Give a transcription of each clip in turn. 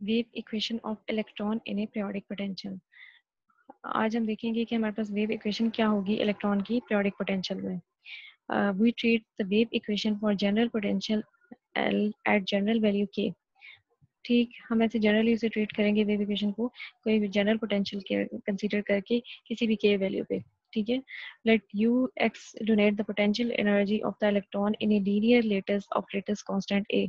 Wave equation of electron in A periodic potential. आज हम देखेंगे कि हमारे पास वेव इक्वेशन क्या होगी इलेक्ट्रॉन की पीरियोडिक पोटेंशियल में। We treat the wave equation for general potential L at general value K। ठीक, हम ऐसे जनरली उसे ट्रीट करेंगे वेव इक्वेशन को कोई भी जनरल पोटेंशियल के कंसीडर करके किसी भी K वैल्यू पे। ठीक है, let you x donate the potential energy of the electron in a linear latest of latest constant A।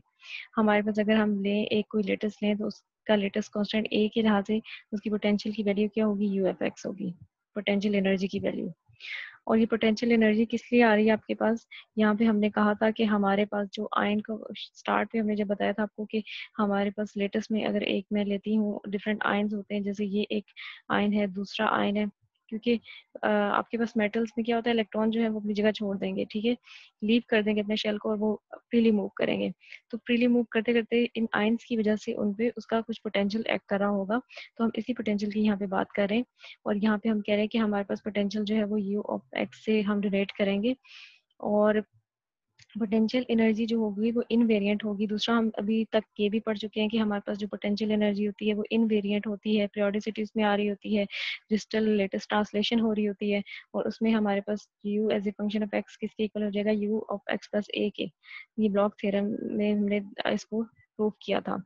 हमारे पास अगर हम लें एक कोई लेटेस्ट लें तो उसका लेटेस्ट कांस्टेंट A के लिहाज से उसकी पोटेंशियल की वैल्यू क्या होगी, यू एफ एक्स होगी, पोटेंशियल एनर्जी की वैल्यू। और ये पोटेंशियल एनर्जी किस लिए आ रही है आपके पास, यहाँ पे हमने कहा था कि हमारे पास जो आयन का स्टार्ट पे हमने जब बताया था आपको कि हमारे पास लेटेस्ट में अगर एक मैं लेती हूँ डिफरेंट आयन्स होते हैं, जैसे ये एक आयन है, दूसरा आयन है, क्योंकि आपके पास मेटल्स में क्या होता है, इलेक्ट्रॉन जो है वो अपनी जगह छोड़ देंगे, ठीक है, लीव कर देंगे अपने शेल को और वो फ्रीली मूव करेंगे। तो फ्रीली मूव करते करते इन आयन्स की वजह से उन पे उसका कुछ पोटेंशियल एक्ट कर रहा होगा, तो हम इसी पोटेंशियल की यहाँ पे बात कर रहे हैं। और यहाँ पे हम कह रहे हैं कि हमारे पास पोटेंशियल जो है वो यू ऑफ एक्स से हम डिनोट करेंगे, और पोटेंशियल एनर्जी जो होगी वो इनवेरिएंट होगी। दूसरा, हम अभी तक ये भी पढ़ चुके हैं कि हमारे पास जो पोटेंशियल एनर्जी होती है वो इनवेरिएंट होती है, पीरियोडिसिटीज में आ रही होती है, क्रिस्टल लेटेस्ट ट्रांसलेशन हो रही होती है, और उसमें हमारे पास u as a function of x किसके इक्वल हो जाएगा, u ऑफ x प्लस a के। ये ब्लॉक थ्योरम में हमने इसको प्रूव किया था।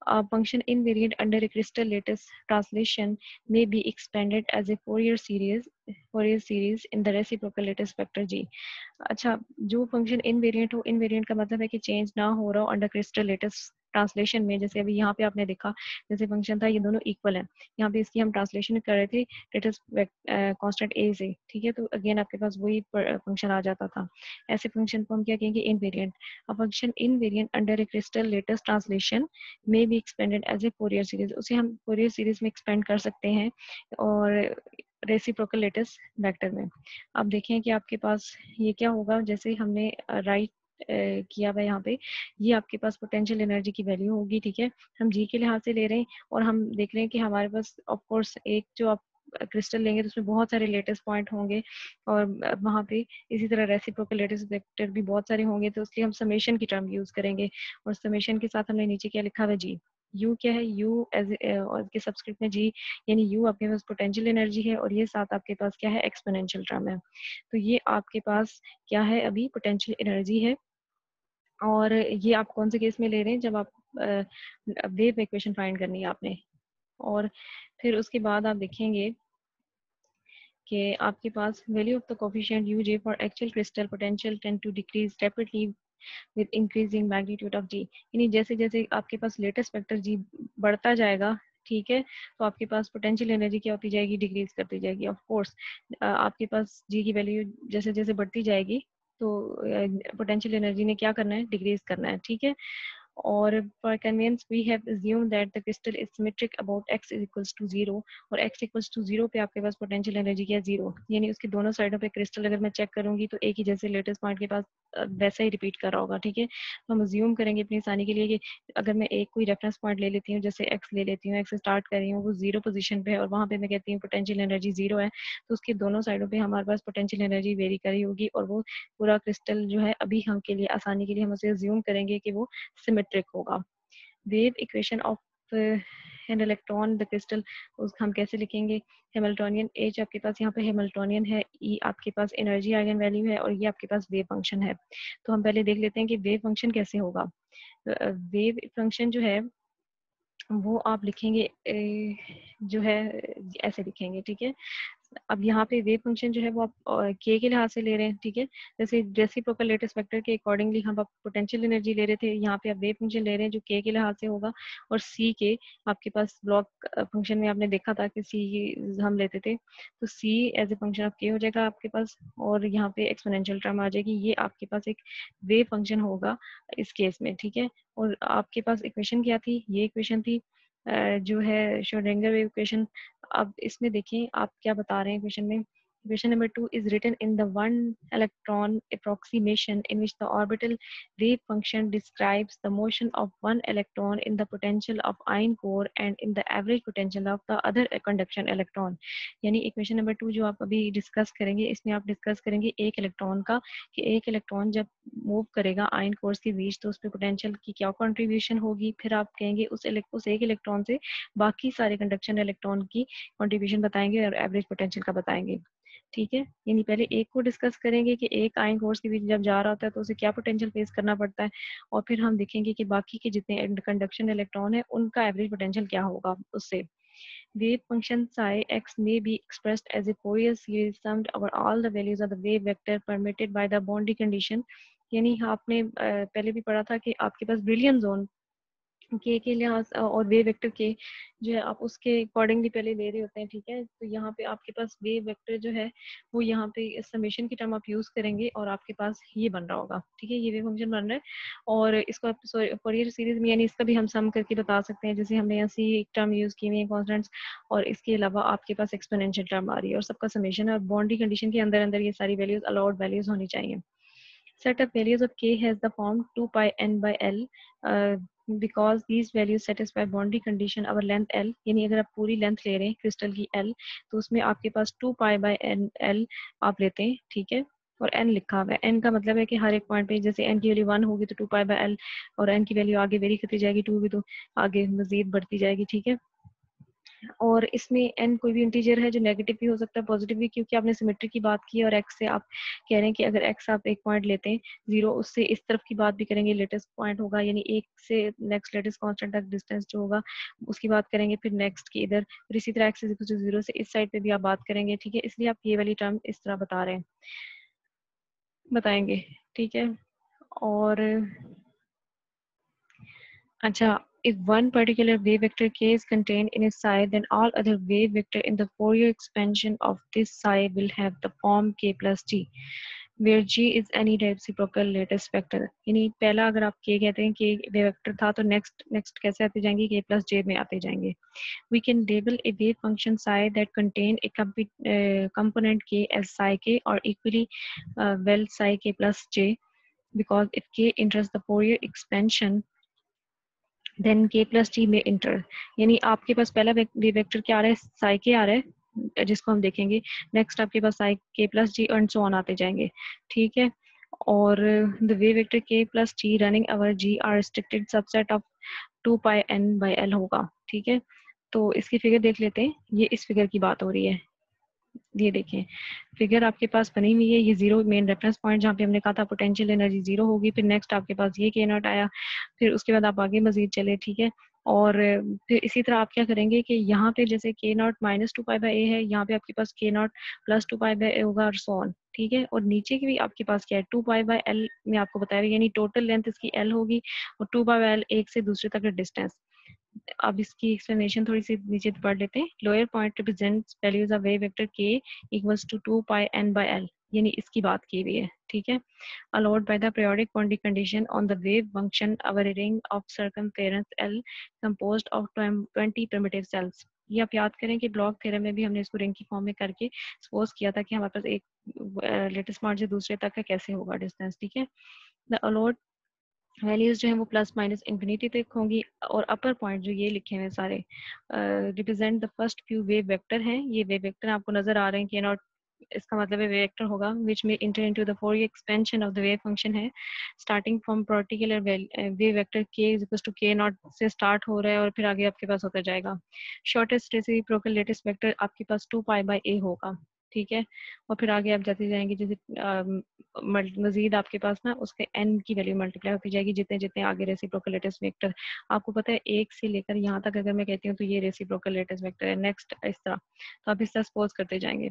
A function invariant under a crystal lattice translation may be expanded as a Fourier series in the reciprocal lattice vector G। अच्छा, जो फंक्शन इनवेरिएंट हो, इनवेरिएंट का मतलब है कि चेंज ना हो रहा हो अंडर क्रिस्टल लेटेस्ट ट्रांसलेशन में। जैसे अभी यहाँ पे आपने देखा, जैसे फंक्शन था ये दोनों इक्वल हैं, यहाँ पे इसकी हम ट्रांसलेशन कर रहे थे लेटेस्ट कांस्टेंट ए से, ठीक है, तो अगेन आपके पास वही फंक्शन आ जाता था। ऐसे फंक्शन को हम क्या कहेंगे, invariant. A function invariant under a crystal lattice translation may be expanded as a Fourier series, उसे हम फोरियर सीरीज में एक्सपेंड कर सकते हैं और रेसिप्रोकल लेटेस्ट वेक्टर में। अब देखें कि आपके पास ये क्या होगा, जैसे हमने राइट किया हुआ यहाँ पे, ये आपके पास पोटेंशियल एनर्जी की वैल्यू होगी, ठीक है, हम जी के लिहाज से ले रहे हैं, और हम देख रहे हैं कि हमारे पास ऑफ कोर्स एक जो आप क्रिस्टल लेंगे तो उसमें बहुत सारे लेटेस्ट पॉइंट होंगे, और वहाँ पे इसी तरह रेसिप्रोकल लेटेस्ट वेक्टर भी बहुत सारे होंगे, तो इसलिए हम समेशन की टर्म यूज करेंगे, और समेशन के साथ हमने नीचे क्या लिखा हुआ है, जी। यू क्या है, यू एज और के सब्सक्रिप्ट में जी, यानी यू आपके पास पोटेंशियल एनर्जी है, और ये साथ आपके पास क्या है, एक्सपोनेंशियल टर्म है। तो ये आपके पास क्या है, अभी पोटेंशियल एनर्जी है। और ये आप कौन से केस में ले रहे हैं, जब आप वेव इक्वेशन फाइंड करनी है आपने। और फिर उसके बाद आप देखेंगे कि आपके पास value of the coefficient U J for actual crystal potential tend to decrease rapidly with increasing magnitude of G, यानी जैसे जैसे आपके पास लेटेस्ट वेक्टर जी बढ़ता जाएगा, ठीक है, तो आपके पास पोटेंशियल एनर्जी क्या होती जाएगी, डिक्रीज करती जाएगी। ऑफ कोर्स आपके पास जी की वैल्यू जैसे जैसे बढ़ती जाएगी, तो पोटेंशियल एनर्जी ने क्या करना है, डिक्रीज करना है, ठीक है। और for convenience we have assumed that the crystal is symmetric about x is equals to 0, और x इक्वल्स टू 0 पे आपके पास पोटेंशियल एनर्जी क्या है, 0, यानी उसकी दोनों साइडों पे क्रिस्टल अगर मैं चेक करूंगी तो एक ही जैसे लेटेस्ट पॉइंट के पास वैसा ही रिपीट कर रहा होगा, ठीक है। तो हम अज्यूम करेंगे अपनी आसानी के लिए कि अगर मैं एक कोई रेफरेंस पॉइंट ले लेती हूँ, जैसे x ले लेती हूँ, x से स्टार्ट कर रही हूँ, वो 0 पोजीशन पे है, और वहाँ पे मैं कहती हूँ पोटेंशियल एनर्जी 0 है, तो उसके दोनों साइडों पे हमारे पास पोटेंशियल एनर्जी वेरी करी होगी, और वो पूरा क्रिस्टल जो है, अभी हम के लिए आसानी के लिए हम उसे अज्यूम करेंगे कि वो सिमेट्रिक होगा। Wave equation of an electron the crystal, हम कैसे लिखेंगे, हेमिल्टोनियन एच आपके पास यहाँ पे हेमिल्टोनियन है, ई आपके पास एनर्जी आइगन वैल्यू है, और ये आपके पास वेव फंक्शन है। तो हम पहले देख लेते हैं कि वेव फंक्शन कैसे होगा। वेव फंक्शन जो है वो आप लिखेंगे जो है ऐसे लिखेंगे, ठीक है। अब यहाँ पे वेव फंक्शन जो है वो आप के लिहाज से ले रहे हैं, ठीक है, जैसे रेसिप्रोकल लेटेस्ट वेक्टर के अकॉर्डिंगली हम आप पोटेंशियल एनर्जी ले रहे थे, यहाँ पे आप वेव फंक्शन ले रहे हैं जो के लिहाज से होगा। और सी के आपके पास ब्लॉक फंक्शन में आपने देखा था कि सी हम लेते थे, तो सी एज ए फंक्शन ऑफ के हो जाएगा आपके पास, और यहाँ पे एक्सपोनेंशियल टर्म आ जाएगी, ये आपके पास एक वेव फंक्शन होगा इस केस में, ठीक है। और आपके पास इक्वेशन क्या थी, ये इक्वेशन थी जो है श्रोडिंगर वेव इक्वेशन। अब इसमें देखें आप क्या बता रहे हैं क्वेश्चन में, Equation number 2 is written in the one electron approximation in which the orbital wave function describes the motion of one electron in the potential of ion core and in the average potential of the other conduction electron. यानी equation number 2 जो आप अभी discuss करेंगे, इसमें आप discuss करेंगे एक electron का, कि एक इलेक्ट्रॉन जब मूव करेगा आयन कोर्स के बीच तो उसमें पोटेंशियल की क्या कंट्रीब्यूशन होगी, फिर आप कहेंगे उस एक इलेक्ट्रॉन से बाकी सारे कंडक्शन इलेक्ट्रॉन की कंट्रीब्यूशन बताएंगे और एवरेज पोटेंशियल का बताएंगे। ठीक है, यानी पहले एक को डिस्कस करेंगे कि एक आयन कोर्स के बीच जब जा रहा होता है तो उसे क्या पोटेंशियल फेस करना पड़ता है, और फिर हम देखेंगे कि बाकी के जितने कंडक्शन इलेक्ट्रॉन है उनका एवरेज पोटेंशियल क्या होगा उससे। Wave function psi x may be expressed as a Fourier series summed over all the values of the wave vector permitted by the boundary condition। यानी आपने पहले भी पढ़ा था कि आपके पास ब्रिलियन जोन के लिहाज और वेव वेक्टर के जो है आप उसके अकॉर्डिंगली पहले ले रहे होते हैं। ठीक है, तो यहाँ पे आपके पास वेव वेक्टर जो है वो यहाँ पे समेशन की टर्म आप यूज करेंगे और आपके पास ये बन रहा होगा। ठीक है, ये वेव फंक्शन बन रहा है और इसको आप फोरियर सीरीज में यानी इसका भी हम सम करके बता सकते हैं, जैसे हमने यहाँ सी एक टर्म यूज की हुई है कॉन्स्टेंट्स, और इसके अलावा आपके पास एक्सपोनेंशियल टर्म आ रही है और सबका समेशन है और बाउंड्री कंडीशन के अंदर अंदर ये सारी वैल्यूज अलाउड वैल्यूज होनी चाहिए। Set of values of k has the form 2 pi n by l because these values satisfy boundary condition our length l। यानी अगर आप पूरी लेंथ ले रहे हैं क्रिस्टल की l तो उसमें आपके पास 2 pi by n l आप लेते हैं। ठीक है, और n लिखा हुआ है, n का मतलब है कि हर एक पॉइंट पे जैसे n की वैल्यू 1 होगी तो 2 pi by l, और n की वैल्यू आगे वेरी करती जाएगी, 2 होगी तो आगे मजीद बढ़ती जाएगी। ठीक है, और इसमें n कोई भी इंटीजर है जो नेगेटिव भी हो सकता है पॉजिटिव भी, क्योंकि आपने सिमेट्री की बात की और x से आप कह रहे हैं कि अगर x आप एक पॉइंट लेते हैं 0 उससे इस तरफ की बात भी करेंगे, लेटेस्ट पॉइंट होगा यानी एक से नेक्स्ट लेटेस्ट कांस्टेंट तक डिस्टेंस जो होगा उसकी बात करेंगे, फिर नेक्स्ट की इधर, फिर इसी तरह x इक्वल टू 0 से इस साइड पे भी आप बात करेंगे। ठीक है, इसलिए आप ये वाली टर्म इस तरह बता रहे हैं बताएंगे। ठीक है, और अच्छा, if one particular wave vector k is contained in a psi, then all other wave vector in the Fourier expansion of this psi will have the form k plus g, where g is any reciprocal lattice vector। यानी पहला अगर आप k कहते हैं कि wave vector था तो next कैसे आते जाएंगे, k plus j में आते जाएंगे। We can label a wave function psi that contain a component k as psi k or equally well psi k plus j, because if k enters the Fourier expansion then k plus t में enter. यानी आपके पास पहला vector क्या आ रहा है, साई के आ रहा है जिसको हम देखेंगे, नेक्स्ट आपके पास psi k plus g and so on आते जाएंगे। ठीक है, और the way vector k plus t running over g are restricted subset of 2 pi n by l होगा। ठीक है, तो इसकी फिगर देख लेते हैं, ये इस फिगर की बात हो रही है। ये देखें फिगर आपके पास बनी हुई है, ये जीरो मेन रेफरेंस पॉइंट जहाँ पे हमने कहा था पोटेंशियल एनर्जी जीरो होगी, फिर नेक्स्ट आपके पास ये के नॉट आया, फिर उसके बाद आप आगे मजीद चले। ठीक है, और फिर इसी तरह आप क्या करेंगे कि यहाँ पे जैसे के नॉट माइनस 2 पाई बाई ए है, यहाँ पे आपके पास के नॉट प्लस 2 पाई बाई ए होगा और सो ऑन। ठीक है, और नीचे की भी आपके पास क्या है 2 पाई बाई एल में आपको बताया, यानी टोटल लेंथ इसकी एल होगी और 2 पाई बाई एल एक से दूसरे तक का डिस्टेंस। अब इसकी एक्सप्लेनेशन थोड़ी सी नीचे पढ़ लेते हैं। Lower point represents values of wave vector K equals to 2 pi n by l, यानी इसकी बात की हुई है। ठीक है, allowed by the periodic boundary condition on the wave function of a ring of circumference L composed of 20 primitive cells। ये आप याद करें कि ब्लॉक थ्योरम में भी हमने इसको रिंग की फॉर्म में करके सपोज किया था कि हमारे पास एक लेटेस्ट पॉइंट से दूसरे तक का कैसे होगा डिस्टेंस। ठीक है, द allowed वैल्यूज जो है वो प्लस माइनस इंफिनिटी तक होंगी, और अपर पॉइंट जो ये लिखे हुए सारे represent the first few wave vector हैं। ये वेव वेक्टर आपको नजर आ रहे हैं कि नॉट, इसका मतलब है वेव वेक्टर होगा which may enter into the Fourier expansion of the wave function है, starting from particular wave vector K is equal to K not से स्टार्ट हो रहा है और फिर आगे आपके पास होता जाएगा। शॉर्टेस्ट रेसिप्रोकल लेटेस्ट वेक्टर आपके पास 2 पाई बाई ए होगा। ठीक है, और फिर आगे आप जाते जाएंगे जैसे मजीद आपके पास ना उसके n की वैल्यू मल्टीप्लाई होती जाएगी जितने जितने आगे रेसिप्रोकल लेटेस्ट वेक्टर। आपको पता है एक से लेकर यहाँ तक अगर मैं कहती हूँ तो ये रेसिप्रोकल लेटेस्ट वेक्टर है, नेक्स्ट इस तरह, तो आप इस तरह सपोज करते जाएंगे।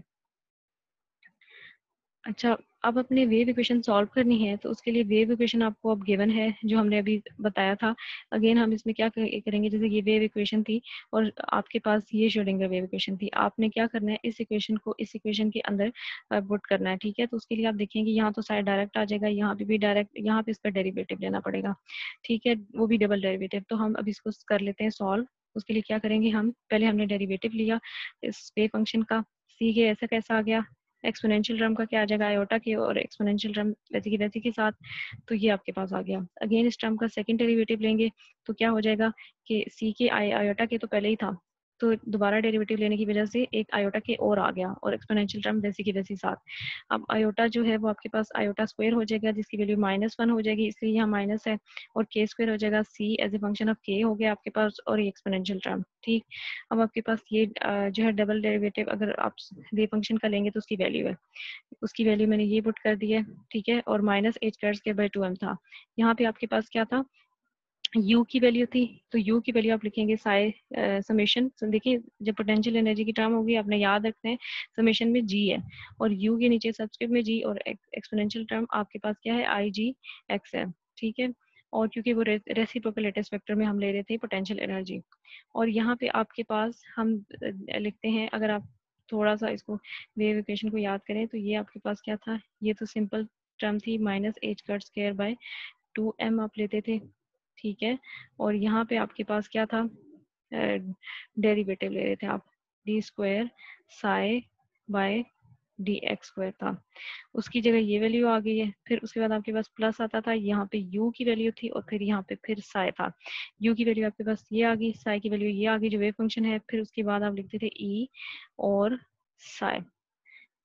अच्छा, अब अपने वेव इक्वेशन सॉल्व करनी है तो उसके लिए वेव इक्वेशन आपको अब गिवन है जो हमने अभी बताया था। अगेन हम इसमें क्या करेंगे, जैसे ये वेव इक्वेशन थी और आपके पास ये श्रोडिंगर वेव इक्वेशन थी, आपने क्या करना है इस इक्वेशन को इस इक्वेशन के अंदर पुट करना है। ठीक है, तो उसके लिए आप देखेंगे यहाँ तो साइड डायरेक्ट आ जाएगा, यहाँ पे भी डायरेक्ट, यहाँ पे इसका डेरिवेटिव लेना पड़ेगा। ठीक है, वो भी डबल डेरिवेटिव, तो हम अब इसको कर लेते हैं सॉल्व। उसके लिए क्या करेंगे, हम पहले हमने डेरिवेटिव लिया इस वेव फंक्शन का, सी के ऐसा कैसा आ गया एक्सपोनेंशियल टर्म का क्या आ जाएगा, आयोटा के और एक्सपोनेंशियल टर्म वैसे के साथ, तो ये आपके पास आ गया। अगेन इस टर्म का सेकंड डेरिवेटिव लेंगे तो क्या हो जाएगा कि सी के आयोटा के तो पहले ही था, तो दोबारा डेरिवेटिव लेने की वजह से एक आयोटा के और आ गया और एक्सपोनेंशियल टर्म वैसी की वैसी साथ। अब आयोटा जो है वो आपके पास आयोटा स्क्वायर हो जाएगा जिसकी वैल्यू -1 हो जाएगी, इसलिए यहाँ माइनस है, और के स्क्वायर हो जाएगा, सी एज ए फंक्शन ऑफ के हो गया आपके पास, और ये एक्सपोनेंशियल टर्म। ठीक, अब आपके पास ये जो है डबल डेरिवेटिव अगर आप वे फंक्शन का लेंगे तो उसकी वैल्यू है, उसकी वैल्यू मैंने ये पुट कर दी है। ठीक है, और -h²² था। यहाँ पे आपके पास क्या था, u की वैल्यू थी, तो u की वैल्यू आप लिखेंगे साई समेशन। देखिए जब पोटेंशियल एनर्जी की टर्म होगी आपने याद रखना है समेशन में g है, और u के नीचे सब्सक्रिप्ट में g, और एक्सपोनेंशियल टर्म आपके पास क्या है, i g x है। ठीक है, और क्योंकि वो रेसिप्रोकल लेटेस्ट वेक्टर में हम ले रहे थे पोटेंशियल एनर्जी, और यहाँ पे आपके पास हम लिखते हैं, अगर आप थोड़ा सा इसको वेव इक्वेशन को याद करें तो ये आपके पास क्या था, ये तो सिंपल टर्म थी, -h²/2m आप लेते थे। ठीक है, और यहाँ पे आपके पास क्या था, डेरिवेटिव ले रहे थे आप, d² साई बाय dx² था, उसकी जगह ये वैल्यू आ गई है। फिर उसके बाद आपके पास प्लस आता था, यहाँ पे u की वैल्यू थी, और फिर यहाँ पे फिर साई था, u की वैल्यू आपके पास ये आ गई, साई की वैल्यू ये आ गई जो वेव फंक्शन है, फिर उसके बाद आप लिखते थे e और साई।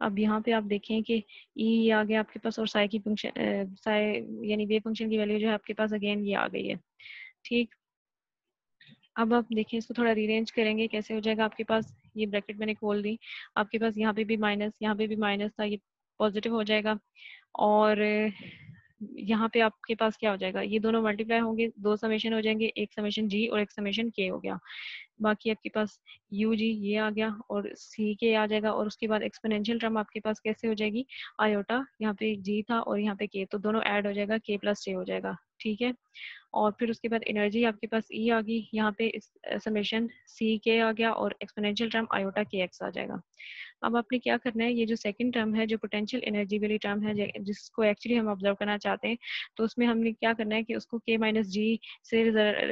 अब यहाँ पे आप देखें कि ई आ गया आपके पास, और साई की फंक्शन साई यानी वेव फंक्शन की वैल्यू जो है आपके पास अगेन ये आ गई है। ठीक, अब आप देखें इसको थोड़ा रीअरेंज करेंगे कैसे हो जाएगा आपके पास, ये ब्रैकेट मैंने खोल दी, आपके पास यहाँ पे भी माइनस, यहाँ पे भी माइनस था, ये पॉजिटिव हो जाएगा, और यहाँ पे आपके पास क्या हो जाएगा, ये दोनों मल्टीप्लाई होंगे, दो समेशन हो जाएंगे, एक समेशन जी और एक समेशन के हो गया। बाकी आपके पास यू जी ये आ गया और सी के आ जाएगा, और उसके बाद एक्सपोनेंशियल टर्म आपके पास कैसे हो जाएगी, आयोटा, यहाँ पे जी था और यहाँ पे के, तो दोनों ऐड हो जाएगा, के प्लस जे हो जाएगा। ठीक है, और फिर उसके बाद एनर्जी आपके पास ई आ गई, यहाँ पे समेशन सी के आ गया, और एक्सपोनेंशियल टर्म आयोटा के एक्स आ जाएगा। अब आपने क्या करना है, ये जो सेकंड टर्म है जो पोटेंशियल एनर्जी वाली टर्म है जिसको एक्चुअली हम ऑब्जर्व करना चाहते हैं, तो उसमें हमने क्या करना है कि उसको के माइनस जी से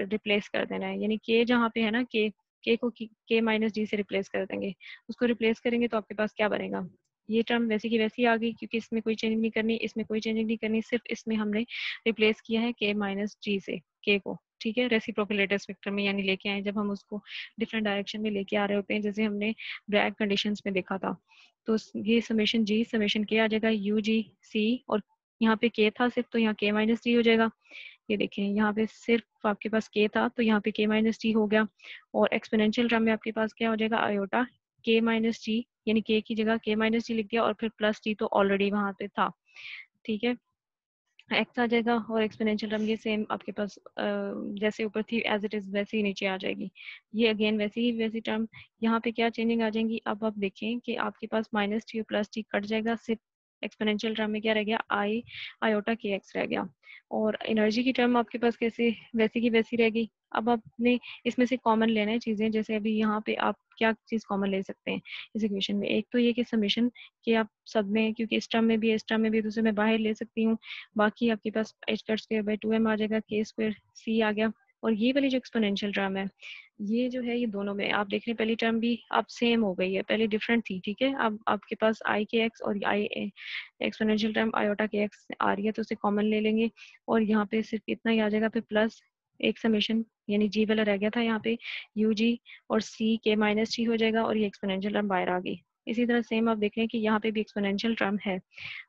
रिप्लेस कर देना है, यानी के जहाँ पे है ना, के को के माइनस जी से रिप्लेस कर देंगे। उसको रिप्लेस करेंगे तो आपके पास क्या बनेगा, ये टर्म वैसी की वैसी आ गई, क्योंकि इसमें कोई चेंज नहीं करनी, इसमें कोई चेंज नहीं करनी, सिर्फ इसमें हमने रिप्लेस किया है के माइनस जी से के को। ठीक है, रेसिप्रोकल लेटेस्ट वेक्टर में यानी लेके आए जब हम उसको डिफरेंट डायरेक्शन में लेके आ रहे होते हैं, जैसे हमने ब्रैग कंडीशंस में देखा था। तो ये समेशन जी समेशन के आ जाएगा, यू जी सी, और यहाँ पे के था सिर्फ, तो यहाँ के माइनस डी हो जाएगा। ये देखें यहाँ पे सिर्फ आपके पास के था, तो यहाँ पे के माइनस डी हो गया, और एक्सपोनेंशियल टर्म में आपके पास क्या हो जाएगा, आयोटा के माइनस जी, यानी के की जगह के माइनस जी लिख दिया, और फिर प्लस डी तो ऑलरेडी वहां पे था। ठीक है, एक्स आ जाएगा, और एक्सपोनेंशियल टर्म ये सेम आपके पास जैसे ऊपर थी एज इट इज वैसे ही नीचे आ जाएगी। ये अगेन वैसी टर्म, यहाँ पे क्या चेंजिंग आ जाएंगी, अब आप देखें कि आपके पास minus T plus T cut जाएगा, सिर्फ एक्सपोनेंशियल टर्म में क्या रह गया, आई आयोटा के एक्स रह गया, और एनर्जी की टर्म आपके पास कैसे वैसी की वैसी रहेगी। अब आपने इसमें से कॉमन लेना है चीजें, जैसे अभी यहाँ पे आप क्या चीज कॉमन ले सकते हैं इस इक्वेशन में, एक तो ये कि समेशन कि आप सब में, क्योंकि इस टर्म में भी इस टर्म में भी, दूसरे में बाहर ले सकती हूँ। बाकी आपके पास h²/2m आ जाएगा, के स्क्वायर सी आ गया, और ये वाली जो एक्सपोनेंशियल टर्म है ये जो है, ये दोनों में आप देख रहे हैं पहली टर्म भी अब सेम हो गई है, पहले डिफरेंट थी। ठीक है, अब आपके पास आई के एक्स और आई एक्सपोनेंशियल टर्म आयोटा के एक्स आ रही है, तो उसे कॉमन ले लेंगे, और यहाँ पे सिर्फ इतना ही आ जाएगा, फिर प्लस एक समेशन यानी जी वाला रह गया था यहाँ पे, यू जी और सी के माइनस जी हो जाएगा, और ये एक्सपोनेंशियल टर्म बाहर आ गई। इसी तरह सेम आप देख रहे हैं कि यहाँ पे भी एक्सपोनेंशियल टर्म है,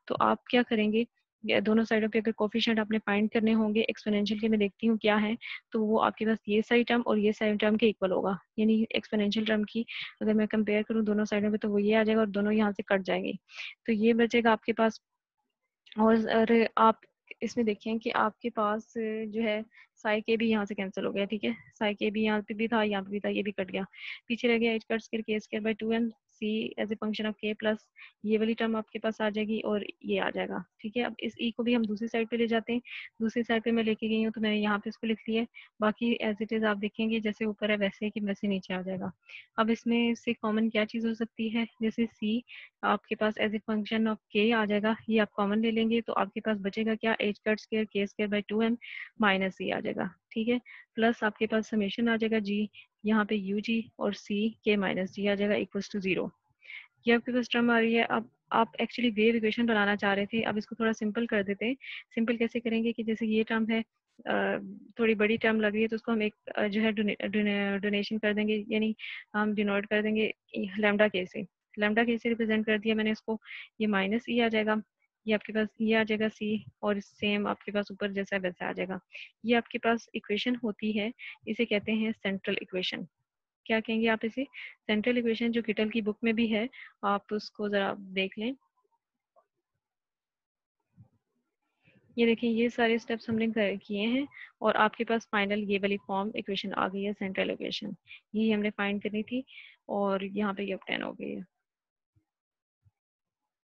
तो आप क्या करेंगे, दोनों साइडों पे अगर कोफिशिएंट आपने फाइंड करने होंगे एक्सपोनेंशियल के, मैं देखती हूँ क्या है, तो वो आपके पास ये साइड टर्म और ये साइड टर्म के इक्वल होगा, यानी एक्सपोनेंशियल टर्म की अगर मैं कंपेयर करूँ दोनों साइडों पे तो वो ये आ जाएगा, और दोनों यहाँ से कट जाएंगे, तो ये बचेगा आपके पास। और आप इसमें देखें कि आपके पास जो है साई के भी यहाँ से कैंसिल हो गया। ठीक है, साई के भी यहाँ पे भी था, यहाँ पे भी था, ये भी कट गया, पीछे रह गया h cut square k square by 2m c as a function of k plus ये वाली टर्म आपके पास आ जाएगी, और ये आ जाएगा। ठीक है, अब इस ई को भी हम दूसरी साइड पे ले जाते हैं, दूसरी साइड पे मैं लेके गई हूँ, तो मैंने यहाँ पे इसको लिख लिया है, बाकी एज इट इज आप देखेंगे जैसे ऊपर है वैसे कि वैसे नीचे आ जाएगा। अब इसमें से कॉमन क्या चीज़ हो सकती है, जैसे सी आपके पास एज ए फंक्शन ऑफ के आ जाएगा, ये आप कॉमन ले लेंगे, तो आपके पास बचेगा क्या, h cut square k square by 2m minus सी आ जाएगा। ठीक है, प्लस आपके पास समेशन आ जाएगा जी, यहाँ पे यू जी और सी के माइनस जी आ जाएगा इक्वल्स टू 0। ये आपके पास टर्म आ रही है। अब आप एक्चुअली वेव इक्वेशन बनाना चाह रहे थे, अब इसको थोड़ा सिंपल कर देते हैं। सिंपल कैसे करेंगे कि जैसे ये टर्म है, थोड़ी बड़ी टर्म लग रही है, तो उसको हम एक जो है डोनेशन कर देंगे, यानी हम डिनोट कर देंगे लैम्डा के से। लैम्डा के से रिप्रेजेंट कर दिया मैंने इसको, ये माइनस ई आ जाएगा, ये आपके पास ये आ जाएगा सी, और सेम आपके पास ऊपर जैसा वैसा आ जाएगा। ये आपके पास इक्वेशन होती है, इसे कहते हैं सेंट्रल इक्वेशन। क्या कहेंगे आप इसे? सेंट्रल इक्वेशन, जो किटल की बुक में भी है, आप उसको ज़रा देख लें। ये देखिए, ये सारे स्टेप्स हमने किए हैं और आपके पास फाइनल ये वाली फॉर्म इक्वेशन आ गई है, सेंट्रल इक्वेशन। यही हमने फाइंड करनी थी और यहाँ पे ये ऑब्टेन हो गई है।